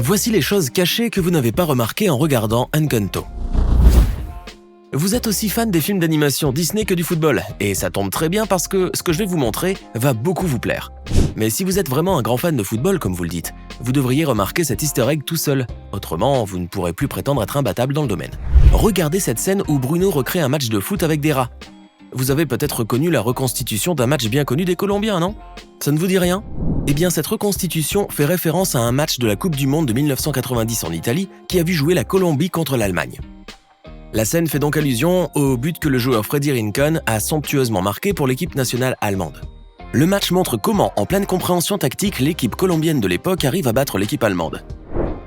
Voici les choses cachées que vous n'avez pas remarquées en regardant Encanto. Vous êtes aussi fan des films d'animation Disney que du football, et ça tombe très bien parce que ce que je vais vous montrer va beaucoup vous plaire. Mais si vous êtes vraiment un grand fan de football comme vous le dites, vous devriez remarquer cet easter egg tout seul, autrement vous ne pourrez plus prétendre être imbattable dans le domaine. Regardez cette scène où Bruno recrée un match de foot avec des rats. Vous avez peut-être reconnu la reconstitution d'un match bien connu des Colombiens, non? Ça ne vous dit rien? Eh bien, cette reconstitution fait référence à un match de la Coupe du Monde de 1990 en Italie qui a vu jouer la Colombie contre l'Allemagne. La scène fait donc allusion au but que le joueur Freddy Rincon a somptueusement marqué pour l'équipe nationale allemande. Le match montre comment, en pleine compréhension tactique, l'équipe colombienne de l'époque arrive à battre l'équipe allemande.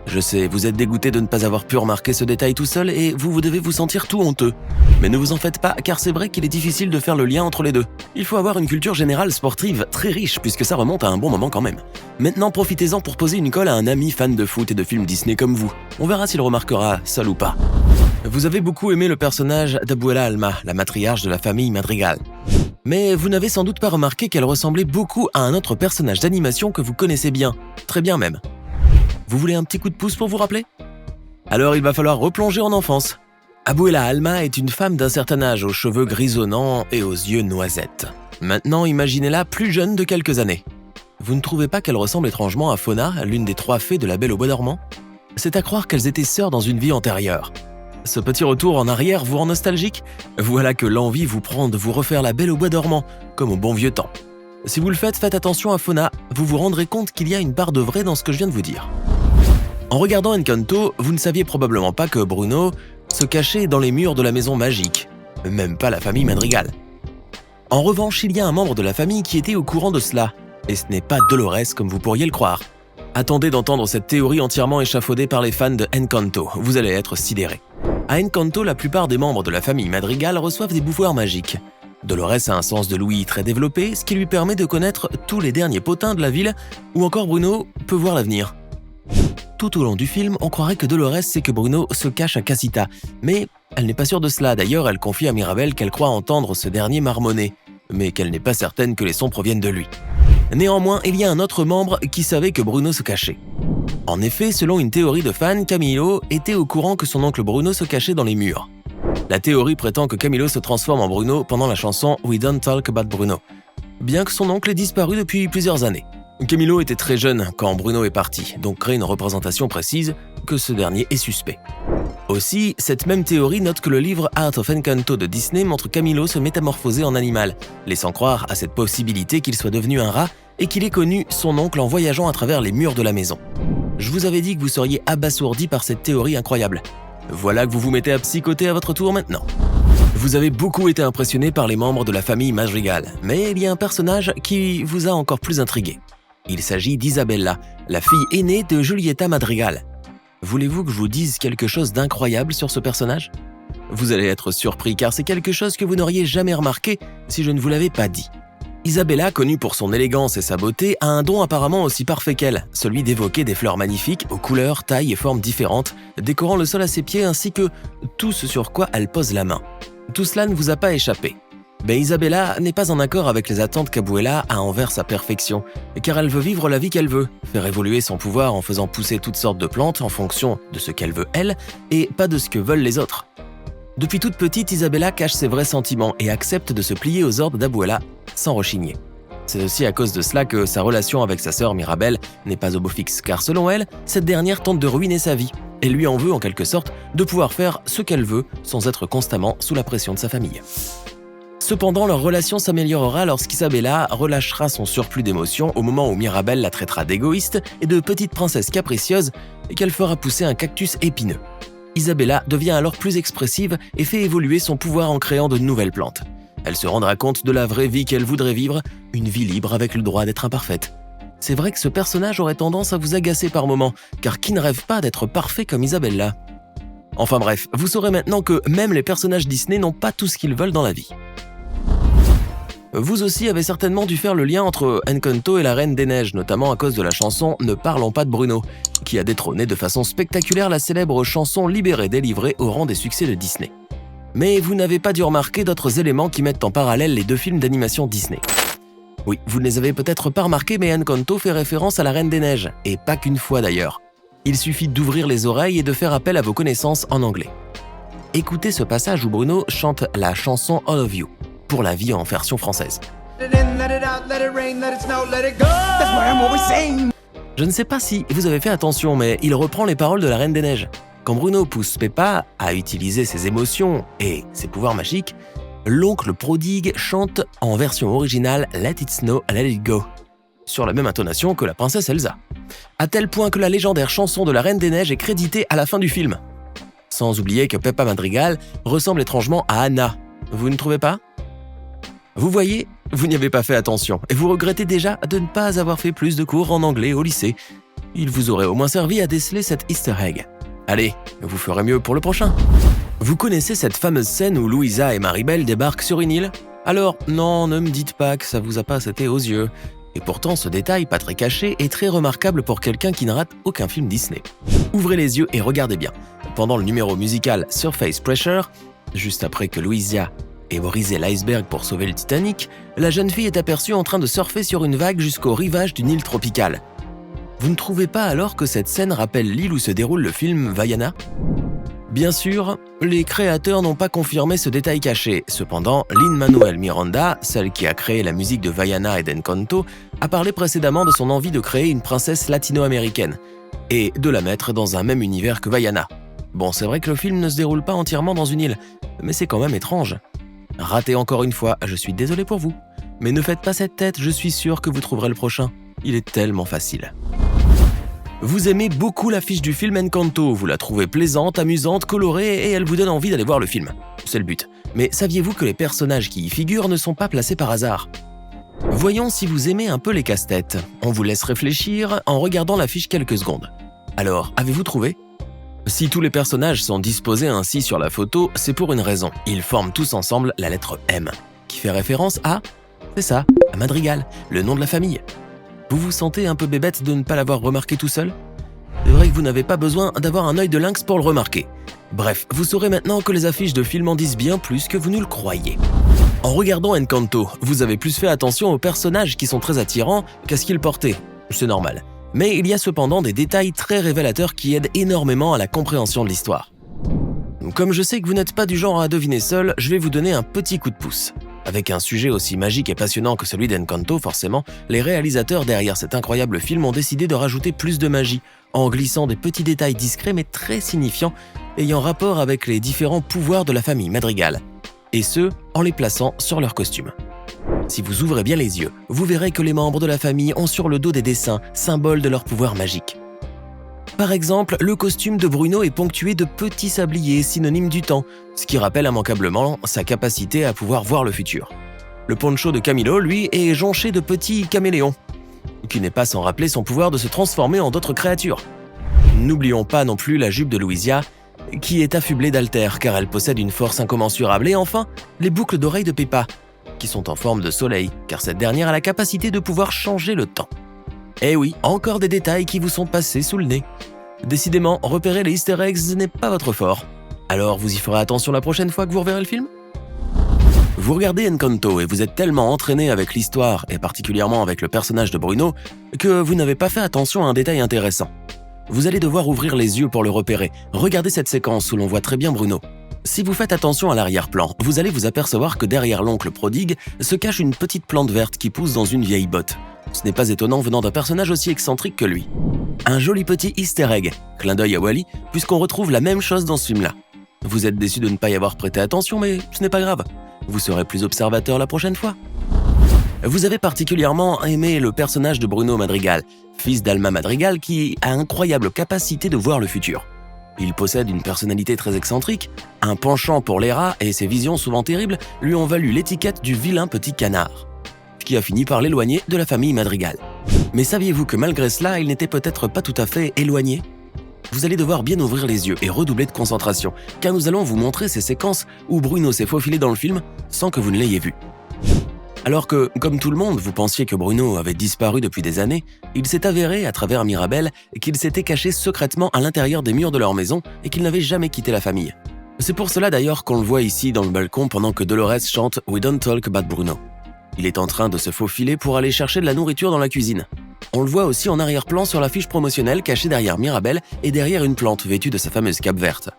Je sais, vous êtes dégoûté de ne pas avoir pu remarquer ce détail tout seul et vous devez vous sentir tout honteux. Mais ne vous en faites pas, car c'est vrai qu'il est difficile de faire le lien entre les deux. Il faut avoir une culture générale sportive très riche puisque ça remonte à un bon moment quand même. Maintenant, profitez-en pour poser une colle à un ami fan de foot et de films Disney comme vous. On verra s'il remarquera, seul ou pas. Vous avez beaucoup aimé le personnage d'Abuela Alma, la matriarche de la famille Madrigal. Mais vous n'avez sans doute pas remarqué qu'elle ressemblait beaucoup à un autre personnage d'animation que vous connaissez bien, très bien même. Vous voulez un petit coup de pouce pour vous rappeler? Alors il va falloir replonger en enfance. Abuela Alma est une femme d'un certain âge, aux cheveux grisonnants et aux yeux noisettes. Maintenant, imaginez-la plus jeune de quelques années. Vous ne trouvez pas qu'elle ressemble étrangement à Fauna, l'une des 3 fées de La Belle au Bois dormant? C'est à croire qu'elles étaient sœurs dans une vie antérieure. Ce petit retour en arrière vous rend nostalgique? Voilà que l'envie vous prend de vous refaire La Belle au Bois dormant, comme au bon vieux temps. Si vous le faites, faites attention à Fauna, vous vous rendrez compte qu'il y a une part de vrai dans ce que je viens de vous dire. En regardant Encanto, vous ne saviez probablement pas que Bruno se cachait dans les murs de la maison magique, même pas la famille Madrigal. En revanche, il y a un membre de la famille qui était au courant de cela, et ce n'est pas Dolores comme vous pourriez le croire. Attendez d'entendre cette théorie entièrement échafaudée par les fans de Encanto, vous allez être sidérés. À Encanto, la plupart des membres de la famille Madrigal reçoivent des pouvoirs magiques. Dolores a un sens de l'ouïe très développé, ce qui lui permet de connaître tous les derniers potins de la ville, ou encore Bruno peut voir l'avenir. Tout au long du film, on croirait que Dolores sait que Bruno se cache à Casita, mais elle n'est pas sûre de cela. D'ailleurs, elle confie à Mirabel qu'elle croit entendre ce dernier marmonner, mais qu'elle n'est pas certaine que les sons proviennent de lui. Néanmoins, il y a un autre membre qui savait que Bruno se cachait. En effet, selon une théorie de fan, Camilo était au courant que son oncle Bruno se cachait dans les murs. La théorie prétend que Camilo se transforme en Bruno pendant la chanson We Don't Talk About Bruno, bien que son oncle ait disparu depuis plusieurs années. Camilo était très jeune quand Bruno est parti, donc crée une représentation précise que ce dernier est suspect. Aussi, cette même théorie note que le livre Art of Encanto de Disney montre Camilo se métamorphoser en animal, laissant croire à cette possibilité qu'il soit devenu un rat et qu'il ait connu son oncle en voyageant à travers les murs de la maison. Je vous avais dit que vous seriez abasourdi par cette théorie incroyable. Voilà que vous vous mettez à psychoter à votre tour maintenant. Vous avez beaucoup été impressionné par les membres de la famille Madrigal, mais il y a un personnage qui vous a encore plus intrigué. Il s'agit d'Isabella, la fille aînée de Julieta Madrigal. Voulez-vous que je vous dise quelque chose d'incroyable sur ce personnage? Vous allez être surpris car c'est quelque chose que vous n'auriez jamais remarqué si je ne vous l'avais pas dit. Isabella, connue pour son élégance et sa beauté, a un don apparemment aussi parfait qu'elle, celui d'évoquer des fleurs magnifiques aux couleurs, tailles et formes différentes, décorant le sol à ses pieds ainsi que tout ce sur quoi elle pose la main. Tout cela ne vous a pas échappé. Mais Isabella n'est pas en accord avec les attentes qu'Abuela a envers sa perfection, car elle veut vivre la vie qu'elle veut, faire évoluer son pouvoir en faisant pousser toutes sortes de plantes en fonction de ce qu'elle veut elle, et pas de ce que veulent les autres. Depuis toute petite, Isabella cache ses vrais sentiments et accepte de se plier aux ordres d'Abuela sans rechigner. C'est aussi à cause de cela que sa relation avec sa sœur Mirabel n'est pas au beau fixe, car selon elle, cette dernière tente de ruiner sa vie et lui en veut en quelque sorte de pouvoir faire ce qu'elle veut sans être constamment sous la pression de sa famille. Cependant, leur relation s'améliorera lorsqu'Isabella relâchera son surplus d'émotions au moment où Mirabel la traitera d'égoïste et de petite princesse capricieuse et qu'elle fera pousser un cactus épineux. Isabella devient alors plus expressive et fait évoluer son pouvoir en créant de nouvelles plantes. Elle se rendra compte de la vraie vie qu'elle voudrait vivre, une vie libre avec le droit d'être imparfaite. C'est vrai que ce personnage aurait tendance à vous agacer par moments, car qui ne rêve pas d'être parfait comme Isabella? Enfin bref, vous saurez maintenant que même les personnages Disney n'ont pas tout ce qu'ils veulent dans la vie. Vous aussi avez certainement dû faire le lien entre Encanto et la Reine des Neiges, notamment à cause de la chanson Ne parlons pas de Bruno, qui a détrôné de façon spectaculaire la célèbre chanson Libérée délivrée au rang des succès de Disney. Mais vous n'avez pas dû remarquer d'autres éléments qui mettent en parallèle les deux films d'animation Disney. Oui, vous ne les avez peut-être pas remarqués, mais Encanto fait référence à la Reine des Neiges, et pas qu'une fois d'ailleurs. Il suffit d'ouvrir les oreilles et de faire appel à vos connaissances en anglais. Écoutez ce passage où Bruno chante la chanson All of You, pour la vie en version française. Je ne sais pas si vous avez fait attention, mais il reprend les paroles de la Reine des Neiges. Quand Bruno pousse Peppa à utiliser ses émotions et ses pouvoirs magiques, l'oncle prodigue chante en version originale Let It Snow, Let It Go, sur la même intonation que la princesse Elsa. À tel point que la légendaire chanson de la Reine des Neiges est créditée à la fin du film. Sans oublier que Peppa Madrigal ressemble étrangement à Anna. Vous ne trouvez pas ? Vous voyez, vous n'y avez pas fait attention et vous regrettez déjà de ne pas avoir fait plus de cours en anglais au lycée. Il vous aurait au moins servi à déceler cet easter egg. Allez, vous ferez mieux pour le prochain. Vous connaissez cette fameuse scène où Louisa et Maribel débarquent sur une île ? Alors, non, ne me dites pas que ça vous a pas sauté aux yeux. Et pourtant, ce détail, pas très caché, est très remarquable pour quelqu'un qui ne rate aucun film Disney. Ouvrez les yeux et regardez bien. Pendant le numéro musical Surface Pressure, juste après que Louisa ait brisé l'iceberg pour sauver le Titanic, la jeune fille est aperçue en train de surfer sur une vague jusqu'au rivage d'une île tropicale. Vous ne trouvez pas alors que cette scène rappelle l'île où se déroule le film Vaiana ? Bien sûr, les créateurs n'ont pas confirmé ce détail caché. Cependant, Lin-Manuel Miranda, celle qui a créé la musique de Vaiana et d'Encanto, a parlé précédemment de son envie de créer une princesse latino-américaine et de la mettre dans un même univers que Vaiana. Bon, c'est vrai que le film ne se déroule pas entièrement dans une île, mais c'est quand même étrange. Raté encore une fois, je suis désolé pour vous. Mais ne faites pas cette tête, je suis sûr que vous trouverez le prochain. Il est tellement facile. Vous aimez beaucoup l'affiche du film Encanto, vous la trouvez plaisante, amusante, colorée et elle vous donne envie d'aller voir le film. C'est le but. Mais saviez-vous que les personnages qui y figurent ne sont pas placés par hasard ? Voyons si vous aimez un peu les casse-têtes. On vous laisse réfléchir en regardant l'affiche quelques secondes. Alors, avez-vous trouvé ? Si tous les personnages sont disposés ainsi sur la photo, c'est pour une raison. Ils forment tous ensemble la lettre M, qui fait référence à, c'est ça, à Madrigal, le nom de la famille. Vous vous sentez un peu bébête de ne pas l'avoir remarqué tout seul ? C'est vrai que vous n'avez pas besoin d'avoir un œil de lynx pour le remarquer. Bref, vous saurez maintenant que les affiches de films en disent bien plus que vous ne le croyez. En regardant Encanto, vous avez plus fait attention aux personnages qui sont très attirants qu'à ce qu'ils portaient. C'est normal. Mais il y a cependant des détails très révélateurs qui aident énormément à la compréhension de l'histoire. Comme je sais que vous n'êtes pas du genre à deviner seul, je vais vous donner un petit coup de pouce. Avec un sujet aussi magique et passionnant que celui d'Encanto, forcément, les réalisateurs derrière cet incroyable film ont décidé de rajouter plus de magie, en glissant des petits détails discrets mais très signifiants, ayant rapport avec les différents pouvoirs de la famille Madrigal, et ce, en les plaçant sur leurs costumes. Si vous ouvrez bien les yeux, vous verrez que les membres de la famille ont sur le dos des dessins, symboles de leur pouvoir magique. Par exemple, le costume de Bruno est ponctué de petits sabliers synonymes du temps, ce qui rappelle immanquablement sa capacité à pouvoir voir le futur. Le poncho de Camilo, lui, est jonché de petits caméléons, qui n'est pas sans rappeler son pouvoir de se transformer en d'autres créatures. N'oublions pas non plus la jupe de Louisa, qui est affublée d'altères car elle possède une force incommensurable, et enfin, les boucles d'oreilles de Peppa, qui sont en forme de soleil, car cette dernière a la capacité de pouvoir changer le temps. Eh oui, encore des détails qui vous sont passés sous le nez. Décidément, repérer les easter eggs n'est pas votre fort. Alors vous y ferez attention la prochaine fois que vous reverrez le film ? Vous regardez Encanto et vous êtes tellement entraîné avec l'histoire, et particulièrement avec le personnage de Bruno, que vous n'avez pas fait attention à un détail intéressant. Vous allez devoir ouvrir les yeux pour le repérer. Regardez cette séquence où l'on voit très bien Bruno. Si vous faites attention à l'arrière-plan, vous allez vous apercevoir que derrière l'oncle prodigue se cache une petite plante verte qui pousse dans une vieille botte. Ce n'est pas étonnant venant d'un personnage aussi excentrique que lui. Un joli petit easter egg, clin d'œil à Wall-E, puisqu'on retrouve la même chose dans ce film-là. Vous êtes déçu de ne pas y avoir prêté attention, mais ce n'est pas grave. Vous serez plus observateur la prochaine fois. Vous avez particulièrement aimé le personnage de Bruno Madrigal, fils d'Alma Madrigal qui a incroyable capacité de voir le futur. Il possède une personnalité très excentrique, un penchant pour les rats et ses visions souvent terribles lui ont valu l'étiquette du vilain petit canard, qui a fini par l'éloigner de la famille Madrigal. Mais saviez-vous que malgré cela, il n'était peut-être pas tout à fait éloigné ? Vous allez devoir bien ouvrir les yeux et redoubler de concentration, car nous allons vous montrer ces séquences où Bruno s'est faufilé dans le film sans que vous ne l'ayez vu. Alors que, comme tout le monde, vous pensiez que Bruno avait disparu depuis des années, il s'est avéré, à travers Mirabel, qu'il s'était caché secrètement à l'intérieur des murs de leur maison et qu'il n'avait jamais quitté la famille. C'est pour cela d'ailleurs qu'on le voit ici dans le balcon pendant que Dolores chante « We don't talk about Bruno ». Il est en train de se faufiler pour aller chercher de la nourriture dans la cuisine. On le voit aussi en arrière-plan sur l'affiche promotionnelle cachée derrière Mirabel et derrière une plante vêtue de sa fameuse cape verte.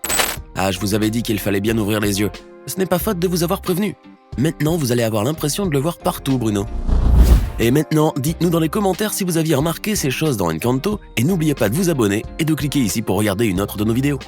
Ah, je vous avais dit qu'il fallait bien ouvrir les yeux. Ce n'est pas faute de vous avoir prévenu. Maintenant, vous allez avoir l'impression de le voir partout, Bruno. Et maintenant, dites-nous dans les commentaires si vous aviez remarqué ces choses dans Encanto et n'oubliez pas de vous abonner et de cliquer ici pour regarder une autre de nos vidéos.